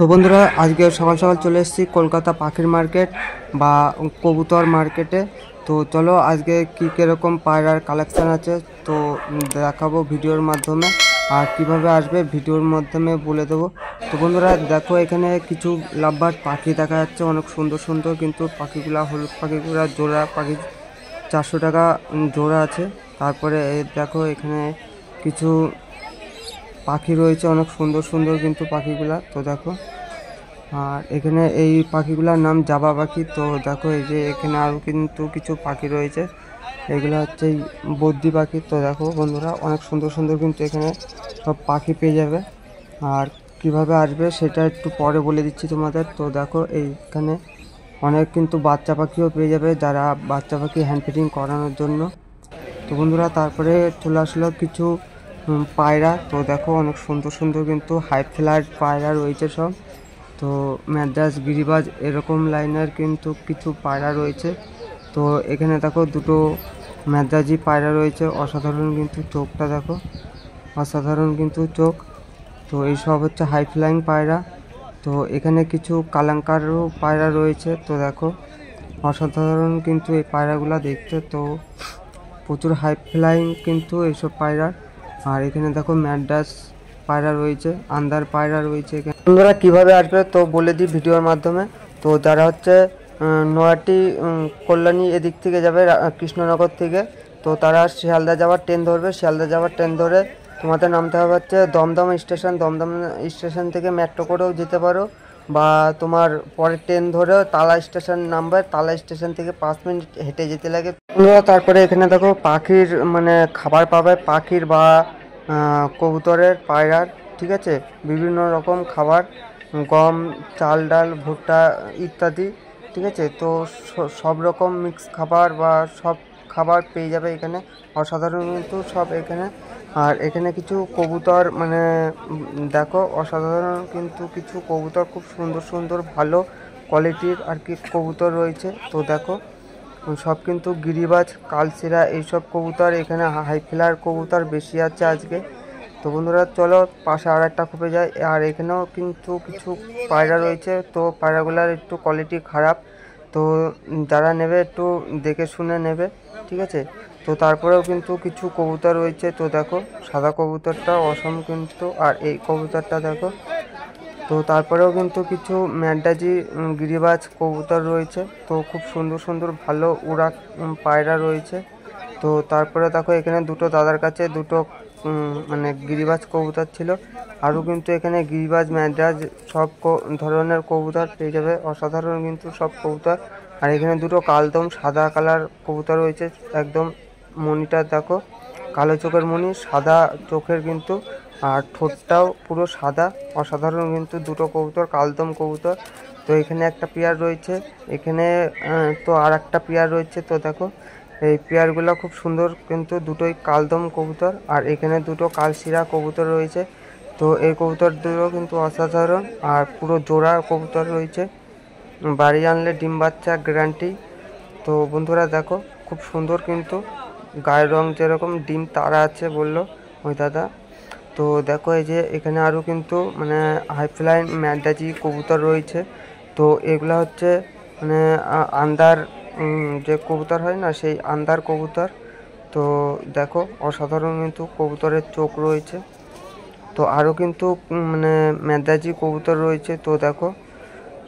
তো বন্ধুরা আজকে সকাল সকাল চলে এসেছি কলকাতা পাখির মার্কেট বা কবুতর মার্কেটে। তো চলো আজকে কী কীরকম পায়রার কালেকশান আছে তো দেখাবো ভিডিওর মাধ্যমে, আর কিভাবে আসবে ভিডিওর মাধ্যমে বলে দেবো। তো বন্ধুরা দেখো এখানে কিছু লাভবার্ড পাখি দেখা যাচ্ছে, অনেক সুন্দর সুন্দর, কিন্তু পাখিগুলা হলুদ পাখিগুলা জোড়া পাখি 400 টাকা জোড়া আছে। তারপরে দেখো এখানে কিছু পাখি রয়েছে অনেক সুন্দর সুন্দর কিন্তু পাখিগুলা, তো দেখো। আর এখানে এই পাখিগুলোর নাম জাবা পাখি। তো দেখো এই যে এখানে আরও কিন্তু কিছু পাখি রয়েছে, এগুলো হচ্ছে বদ্রি পাখি। তো দেখো বন্ধুরা অনেক সুন্দর সুন্দর কিন্তু এখানে সব পাখি পেয়ে যাবে। আর কিভাবে আসবে সেটা একটু পরে বলে দিচ্ছি তোমাদের। তো দেখো এইখানে অনেক কিন্তু বাচ্চা পাখিও পেয়ে যাবে, যারা বাচ্চা পাখি হ্যান্ড ফিডিং করানোর জন্য। তো বন্ধুরা তারপরে চলে আসলো কিছু পায়রা। তো দেখো অনেক সুন্দর সুন্দর কিন্তু হাই ফ্লাইট পায়রা রয়েছে সব। তো ম্যাড্রাস গিরিবাজ এরকম লাইনের কিন্তু কিছু পায়রা রয়েছে। তো এখানে দেখো দুটো ম্যাড্রাজি পায়রা রয়েছে, অসাধারণ কিন্তু চোখটা দেখো, অসাধারণ কিন্তু চোখ। তো এইসব হচ্ছে হাই ফ্লাইং পায়রা। তো এখানে কিছু কালাঙ্কারও পায়রা রয়েছে। তো দেখো অসাধারণ কিন্তু এই পায়রাগুলো দেখতে, তো প্রচুর হাই ফ্লাইং কিন্তু এইসব পায়রা। আর এখানে দেখো ম্যাড্রাস পায়রা রয়েছে, আন্দার পায়রা রয়েছে। এখানে বন্ধুরা কীভাবে আসবে তো বলে দিই ভিডিওর মাধ্যমে। তো যারা হচ্ছে নয়াটি কল্যাণী এদিক থেকে যাবে কৃষ্ণনগর থেকে, তো তারা শিয়ালদা যাওয়ার ট্রেন ধরবে। শিয়ালদা যাওয়ার ট্রেন ধরে তোমাদের নামতে হবে হচ্ছে দমদম স্টেশন। দমদম স্টেশন থেকে মেট্রো করেও যেতে পারো, বা তোমার পরের ট্রেন ধরেও তালা স্টেশন নামবে। তালা স্টেশন থেকে 5 মিনিট হেঁটে যেতে লাগে। তারপরে এখানে দেখো পাখির মানে খাবার পাবে, পাখির বা কবুতরের পায়রার, ঠিক আছে, বিভিন্ন রকম খাবার, গম, চাল, ডাল, ভুট্টা ইত্যাদি, ঠিক আছে। তো সব রকম মিক্স খাবার বা সব খাবার পেয়ে যাবে এখানে, অসাধারণ কিন্তু সব এখানে। আর এখানে কিছু কবুতর মানে দেখো অসাধারণ কিন্তু কিছু কবুতর, খুব সুন্দর সুন্দর ভালো কোয়ালিটির আর কি কবুতর রয়েছে। তো দেখো সব কিন্তু গিরিবাজ, কালশিরা এইসব কবুতর, এখানে হাই ফ্লায়ার কবুতর বেশি আছে আজকে। তো বন্ধুরা চলো পাশে আর একটা খোপে যায়। আর এখানেও কিন্তু কিছু পায়রা রয়েছে, তো পায়রাগুলোর একটু কোয়ালিটি খারাপ, তো যারা নেবে একটু দেখে শুনে নেবে, ঠিক আছে। তো তারপরেও কিন্তু কিছু কবুতর রয়েছে। তো দেখো সাদা কবুতরটা অসম কিন্তু, আর এই কবুতরটা দেখো। তো তারপরেও কিন্তু কিছু ম্যাড্রাজি গিরিবাজ কবুতর রয়েছে, তো খুব সুন্দর সুন্দর ভালো উড়া পায়রা রয়েছে। তো তারপরে দেখো এখানে দুটো দাদার কাছে দুটো মানে গিরিবাজ কবুতর ছিল। আরও কিন্তু এখানে গিরিবাজ, ম্যাড্রাজ সব ধরনের কবুতর পেয়ে যাবে, অসাধারণ কিন্তু সব কবুতর। আর এখানে দুটো কালদম সাদা কালার কবুতর রয়েছে, একদম মনিটা দেখো, কালো চোখের মনি, সাদা চোখের কিন্তু, আর ঠোঁটটাও পুরো সাদা, অসাধারণ কিন্তু দুটো কবুতর, কালদম কবুতর। তো এখানে একটা পেয়ার রয়েছে, এখানে তো আর একটা পেয়ার রয়েছে। তো দেখো এই পেয়ারগুলো খুব সুন্দর কিন্তু, দুটোই কালদম কবুতর। আর এখানে দুটো কালশিরা কবুতর রয়েছে। তো এই কবুতর দুটো কিন্তু অসাধারণ, আর পুরো জোড়া কবুতর রয়েছে, বাড়ি আনলে ডিম বাচ্চা গ্যারান্টি। তো বন্ধুরা দেখো খুব সুন্দর কিন্তু, গায়ের রং যেরকম ডিম তারা আছে বললো ওই দাদা। তো দেখো এই যে এখানে আরও কিন্তু মানে হাইফ্লাইন ম্যাড্রাজি কবুতর রয়েছে। তো এগুলো হচ্ছে মানে আন্দার যে কবুতর হয় না, সেই আন্দার কবুতর। তো দেখো অসাধারণ কিন্তু কবুতরের চোখ রয়েছে। তো আরও কিন্তু মানে ম্যাড্রাজি কবুতর রয়েছে। তো দেখো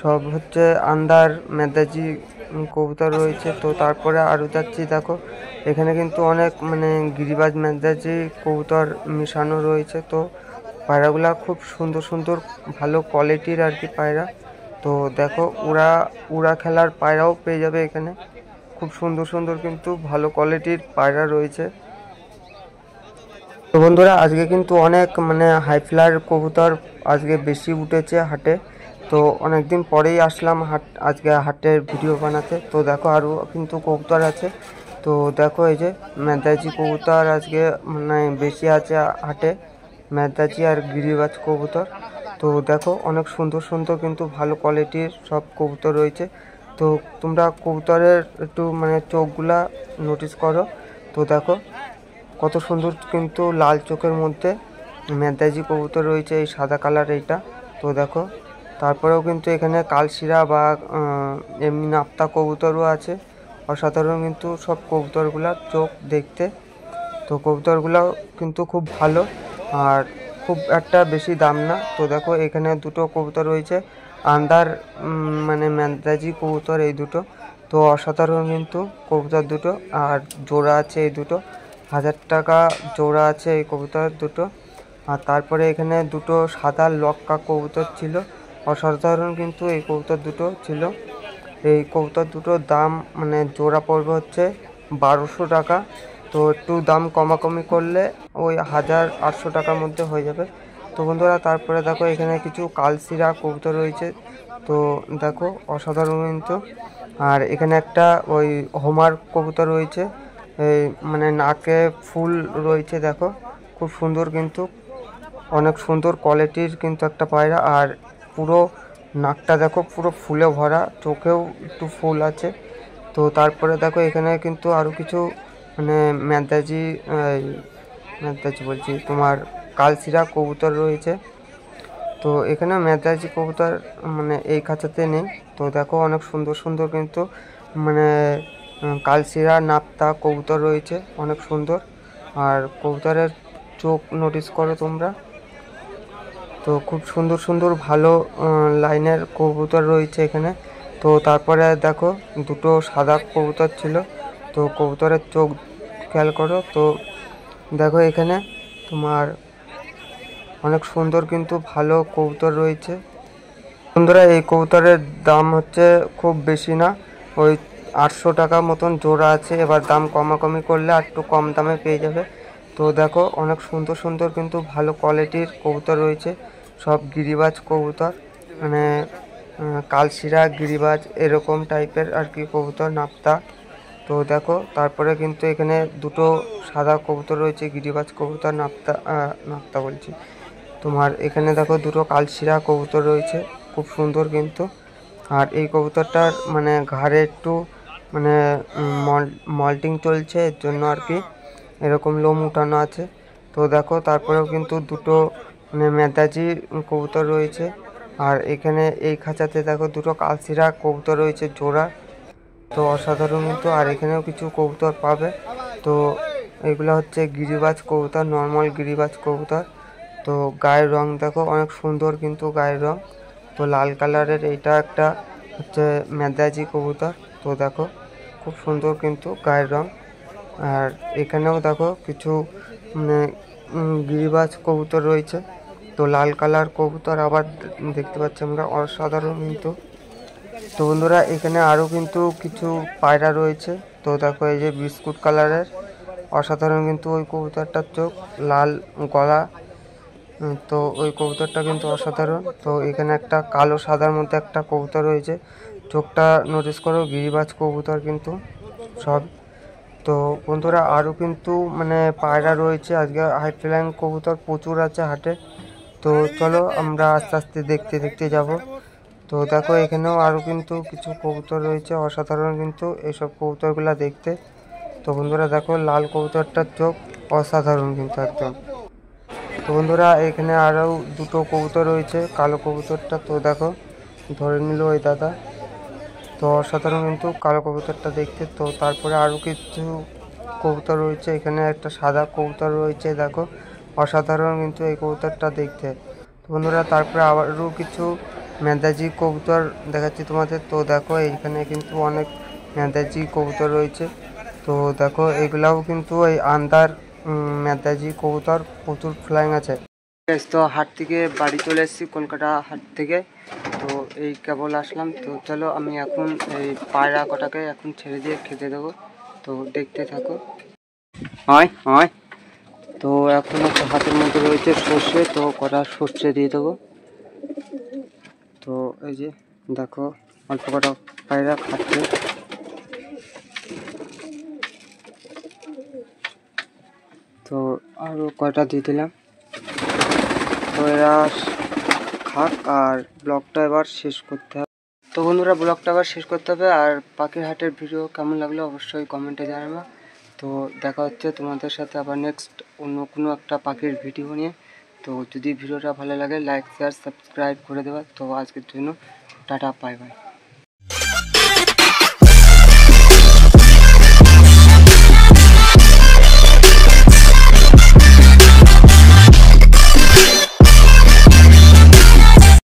সব হচ্ছে আন্দার ম্যাড্রাজি কবুতর রয়েছে। তো তারপরে আরও যাচ্ছি, দেখো এখানে কিন্তু অনেক মানে গিরিবাজ ম্যাড্রাজি কবুতর মিশানো রয়েছে। তো পায়রাগুলা খুব সুন্দর সুন্দর ভালো কোয়ালিটির আর কি পায়রা। তো দেখো উড়া খেলার পায়রাও পেয়ে যাবে এখানে, খুব সুন্দর সুন্দর কিন্তু ভালো কোয়ালিটির পায়রা রয়েছে। তো বন্ধুরা আজকে কিন্তু অনেক মানে হাই ফ্লায়ার কবুতর আজকে বেশি উঠেছে হাটে। তো অনেক দিন পরেই আসলাম আজকে হাটের ভিডিও বানাতে। তো দেখো আরও কিন্তু কবুতর আছে। তো দেখো এই যে ম্যাড্রাজি কবুতর আজকে মানে বেশি আছে হাটে, ম্যাড্রাজি আর গিরিবাজ কবুতর। তো দেখো অনেক সুন্দর সুন্দর কিন্তু ভালো কোয়ালিটির সব কবুতর রয়েছে। তো তোমরা কবুতরের একটু মানে চোখগুলা নোটিস করো। তো দেখো কত সুন্দর কিন্তু লাল চোখের মধ্যে ম্যাড্রাজি কবুতর রয়েছে, এই সাদা কালার এইটা। তো দেখো তারপরেও কিন্তু এখানে কালশিরা বা এমনি নাপ্তা কবুতরও আছে। অসাধারণ কিন্তু সব কবুতরগুলার চোখ দেখতে। তো কবুতরগুলো কিন্তু খুব ভালো আর খুব একটা বেশি দাম না। তো দেখো এখানে দুটো কবুতর রয়েছে, আন্দার মানে ম্যান্দাজি কবুতর এই দুটো। তো অসাধারণ কিন্তু কবুতর দুটো, আর জোড়া আছে এই দুটো, 1000 টাকা জোড়া আছে এই কবুতর দুটো। আর তারপরে এখানে দুটো সাদা লক্কা কবুতর ছিল, অসাধারণ কিন্তু এই কবুতর দুটো ছিল। এই কবুতর দুটোর দাম মানে জোড়া পড়বে হচ্ছে 1200 টাকা। তো একটু দাম কমাকমি করলে ওই 1800 টাকার মধ্যে হয়ে যাবে। তো বন্ধুরা তারপরে দেখো এখানে কিছু কালশিরা কবুতর রয়েছে। তো দেখো অসাধারণ কিন্তু। আর এখানে একটা ওই হোমার কবুতর রয়েছে, এই মানে নাকে ফুল রয়েছে, দেখো খুব সুন্দর কিন্তু, অনেক সুন্দর কোয়ালিটির কিন্তু একটা পায়রা। আর পুরো নাকটা দেখো পুরো ফুলে ভরা, চোখেও একটু ফুল আছে। তো তারপরে দেখো এখানে কিন্তু আরও কিছু মানে ম্যান্দাজি ম্যান্দাজি বলছি তোমার কালশিরা কবুতর রয়েছে। তো এখানে ম্যান্দাজি কবুতর মানে এই খাঁচাতে নেই। তো দেখো অনেক সুন্দর সুন্দর কিন্তু মানে কালশিরা নাপ্তা কবুতর রয়েছে, অনেক সুন্দর। আর কবুতরের চোখ নোটিস করো তোমরা, তো খুব সুন্দর সুন্দর ভালো লাইনের কবুতর রয়েছে এখানে। তো তারপরে দেখো দুটো সাদা কবুতর ছিল, তো কবুতরের চোখ খেয়াল করো। তো দেখো এখানে তোমার অনেক সুন্দর কিন্তু ভালো কবুতর রয়েছে। বন্ধুরা এই কবুতরের দাম হচ্ছে খুব বেশি না, ওই 800 টাকা মতন জোড়া আছে। এবার দাম কমাকমি করলে আর একটু কম দামে পেয়ে যাবে। তো দেখো অনেক সুন্দর সুন্দর কিন্তু ভালো কোয়ালিটির কবুতর রয়েছে, সব গিরিবাজ কবুতর, মানে কালশিরা গিরিবাজ এরকম টাইপের আর কি কবুতর, নাপ্তা। তো দেখো তারপরে কিন্তু এখানে দুটো সাদা কবুতর রয়েছে, গিরিবাজ কবুতর, নাপ্তা নাপ্তা বলছি তোমার। এখানে দেখো দুটো কালশিরা কবুতর রয়েছে, খুব সুন্দর কিন্তু। আর এই কবুতরটার মানে ঘাড়ে একটু মানে মল্টিং চলছে, এর জন্য আর কি এরকম লোম উঠানো আছে। তো দেখো তারপরেও কিন্তু দুটো মানে মেদাজি কবুতর রয়েছে। আর এখানে এই খাঁচাতে দেখো দুটো কালশিরা কবুতর রয়েছে জোড়া, তো অসাধারণ কিন্তু। আর এখানেও কিছু কবুতর পাবে। তো এগুলো হচ্ছে গিরিবাজ কবুতর, নর্মাল গিরিবাজ কবুতর। তো গায়ের রং দেখো অনেক সুন্দর কিন্তু গায়ের রং। তো লাল কালারের এইটা একটা হচ্ছে মেদাজি কবুতর। তো দেখো খুব সুন্দর কিন্তু গায়ের রং। আর এখানেও দেখো কিছু মানে গিরিবাজ কবুতর রয়েছে। তো লাল কালার কবুতর আবার দেখতে পাচ্ছি আমরা, অসাধারণ কিন্তু। তো বন্ধুরা এখানে আরও কিন্তু কিছু পায়রা রয়েছে। তো দেখো এই যে বিস্কুট কালারের, অসাধারণ কিন্তু ওই কবুতরটার চোখ, লাল গলা। তো ওই কবুতরটা কিন্তু অসাধারণ। তো এখানে একটা কালো সাদার মধ্যে একটা কবুতর রয়েছে, চোখটা নোটিস করো, গিরিবাজ কবুতর কিন্তু সব। তো বন্ধুরা আরও কিন্তু মানে পায়রা রয়েছে, আজকে হাই ফ্লাইং কবুতর প্রচুর আছে হাটে। তো চলো আমরা আস্তে আস্তে দেখতে দেখতে যাব। তো দেখো এখানেও আরও কিন্তু কিছু কবুতর রয়েছে, অসাধারণ কিন্তু এইসব কবুতরগুলো দেখতে। তো বন্ধুরা দেখো লাল কবুতরটার চোখ অসাধারণ কিন্তু একদম। তো বন্ধুরা এখানে আরও দুটো কবুতর রয়েছে, কালো কবুতরটা তো দেখো ধরে নিল ওই দাদা। তো অসাধারণ কিন্তু কালো কবুতরটা দেখতে। তো তারপরে আরও কিছু কবুতর রয়েছে, এখানে একটা সাদা কবুতর রয়েছে, দেখো অসাধারণ কিন্তু এই কবুতরটা দেখতে। তো বন্ধুরা তারপরে আবারও কিছু মেদাজি কবুতর দেখাচ্ছি তোমাদের। তো দেখো এইখানে কিন্তু অনেক মেদাজি কবুতর রয়েছে। তো দেখো এগুলাও কিন্তু এই আন্দার মেদাজি কবুতর প্রচুর ফ্লাইং আছে। তো হাট থেকে বাড়ি চলে এসেছি, কলকাতা হাট থেকে। তো এই কেবল আসলাম। তো চলো আমি এখন এই পায়রা কটাকে এখন ছেড়ে দিয়ে খেতে দেবো, তো দেখতে থাকো। হয় হয়। তো এখন একটা হাতের মধ্যে রয়েছে সর্ষে, তো কটা সর্ষে দিয়ে দেবো। তো এই যে দেখো অল্প কটা পায়রা খাচ্ছে। তো আরও কয়টা দিয়ে দিলাম। তো এরা খাক, আর ব্লগটা এবার শেষ করতে হবে। তো বন্ধুরা ব্লগটা আবার শেষ করতে হবে। আর পাখির হাটের ভিডিও কেমন লাগলো অবশ্যই কমেন্টে জানাবে। তো দেখা হচ্ছে তোমাদের সাথে আবার নেক্সট অন্য কোনো একটা পাখির ভিডিও নিয়ে। তো যদি ভিডিওটা ভালো লাগে লাইক শেয়ার সাবস্ক্রাইব করে দেওয়া। তো আজকের জন্য টাটা, বাই বাই।